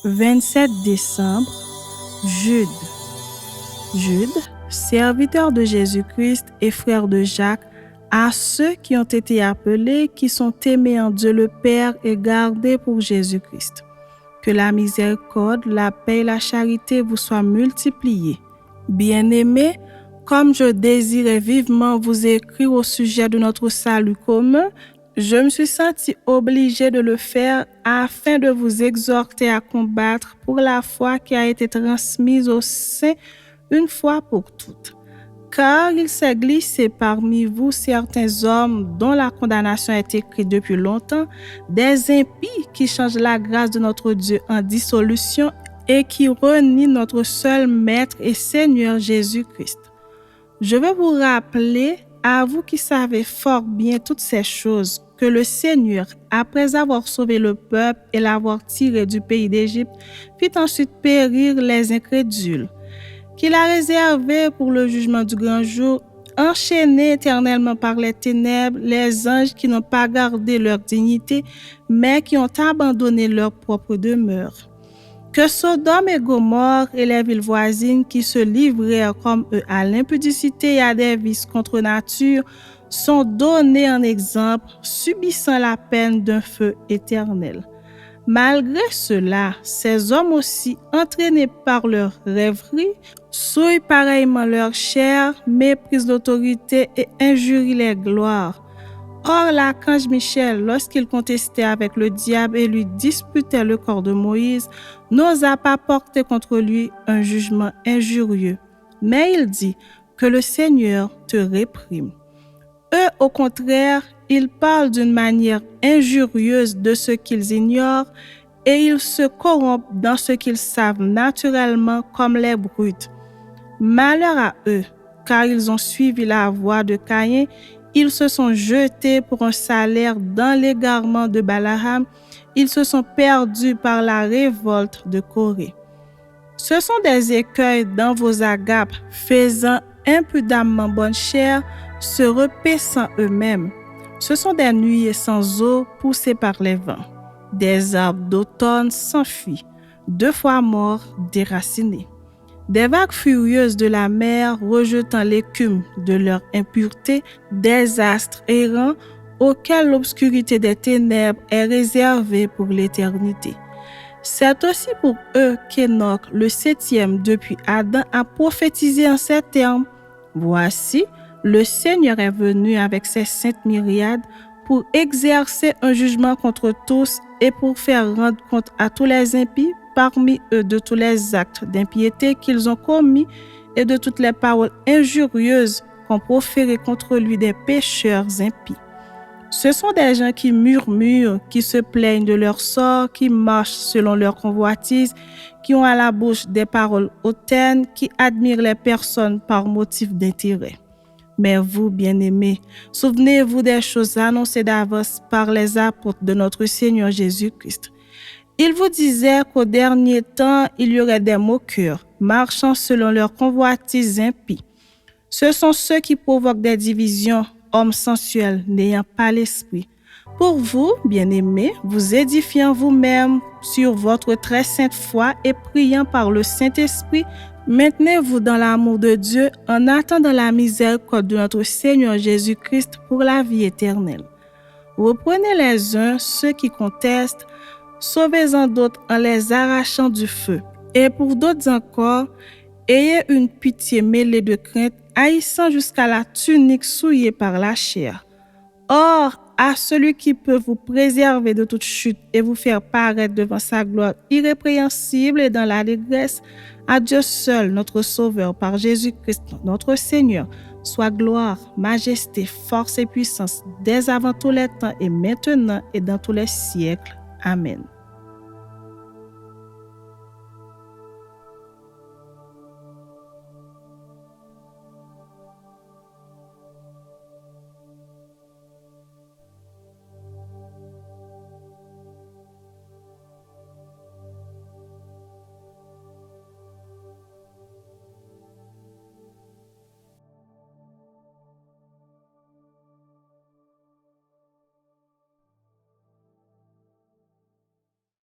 27 décembre, Jude. Jude, serviteur de Jésus-Christ et frère de Jacques, à ceux qui ont été appelés, qui sont aimés en Dieu le Père et gardés pour Jésus-Christ. Que la miséricorde, la paix et la charité vous soient multipliées. Bien-aimés, comme je désirais vivement vous écrire au sujet de notre salut commun, je me suis senti obligée de le faire afin de vous exhorter à combattre pour la foi qui a été transmise aux saints une fois pour toutes. Car il s'est glissé parmi vous certains hommes dont la condamnation est écrite depuis longtemps, des impies qui changent la grâce de notre Dieu en dissolution et qui renient notre seul Maître et Seigneur Jésus-Christ. Je veux vous rappeler, à vous qui savez fort bien toutes ces choses, que le Seigneur, après avoir sauvé le peuple et l'avoir tiré du pays d'Égypte, fit ensuite périr les incrédules, qu'il a réservé pour le jugement du grand jour, enchaînés éternellement par les ténèbres, les anges qui n'ont pas gardé leur dignité, mais qui ont abandonné leur propre demeure. Que Sodome et Gomorrhe et les villes voisines qui se livrèrent comme eux à l'impudicité et à des vices contre nature sont donnés en exemple, subissant la peine d'un feu éternel. Malgré cela, ces hommes aussi, entraînés par leur rêverie, souillent pareillement leur chair, méprisent l'autorité et injurient les gloires. Or, l'archange Michel, lorsqu'il contestait avec le diable et lui disputait le corps de Moïse, n'osa pas porter contre lui un jugement injurieux. Mais il dit que le Seigneur te réprime. Eux, au contraire, ils parlent d'une manière injurieuse de ce qu'ils ignorent et ils se corrompent dans ce qu'ils savent naturellement comme les brutes. Malheur à eux, car ils ont suivi la voie de Caïn, ils se sont jetés pour un salaire dans l'égarement de Balaam, ils se sont perdus par la révolte de Corée. Ce sont des écueils dans vos agapes, faisant impudemment bonne chère, se repaissant eux-mêmes. Ce sont des nuées sans eau poussées par les vents. Des arbres d'automne s'enfuient, 2 fois morts, déracinés. Des vagues furieuses de la mer rejetant l'écume de leur impureté, des astres errants auxquels l'obscurité des ténèbres est réservée pour l'éternité. C'est aussi pour eux qu'Enoch, le 7e depuis Adam, a prophétisé en ces termes. Voici, le Seigneur est venu avec ses saintes myriades pour exercer un jugement contre tous et pour faire rendre compte à tous les impies parmi eux de tous les actes d'impiété qu'ils ont commis et de toutes les paroles injurieuses qu'ont proférées contre lui des pécheurs impies. Ce sont des gens qui murmurent, qui se plaignent de leur sort, qui marchent selon leur convoitise, qui ont à la bouche des paroles hautaines, qui admirent les personnes par motif d'intérêt. Mais vous, bien-aimés, souvenez-vous des choses annoncées d'avance par les apôtres de notre Seigneur Jésus-Christ. Ils vous disaient qu'au dernier temps, il y aurait des moqueurs, marchant selon leurs convoitises impies. Ce sont ceux qui provoquent des divisions, hommes sensuels, n'ayant pas l'esprit. Pour vous, bien-aimés, vous édifiant vous-même sur votre très sainte foi et priant par le Saint-Esprit, maintenez-vous dans l'amour de Dieu en attendant la miséricorde de notre Seigneur Jésus-Christ pour la vie éternelle. Reprenez les uns ceux qui contestent, sauvez-en d'autres en les arrachant du feu. Et pour d'autres encore, ayez une pitié mêlée de crainte, haïssant jusqu'à la tunique souillée par la chair. Or, à celui qui peut vous préserver de toute chute et vous faire paraître devant sa gloire irrépréhensible et dans l'allégresse, à Dieu seul, notre Sauveur, par Jésus-Christ, notre Seigneur, soit gloire, majesté, force et puissance, dès avant tous les temps et maintenant et dans tous les siècles. Amen.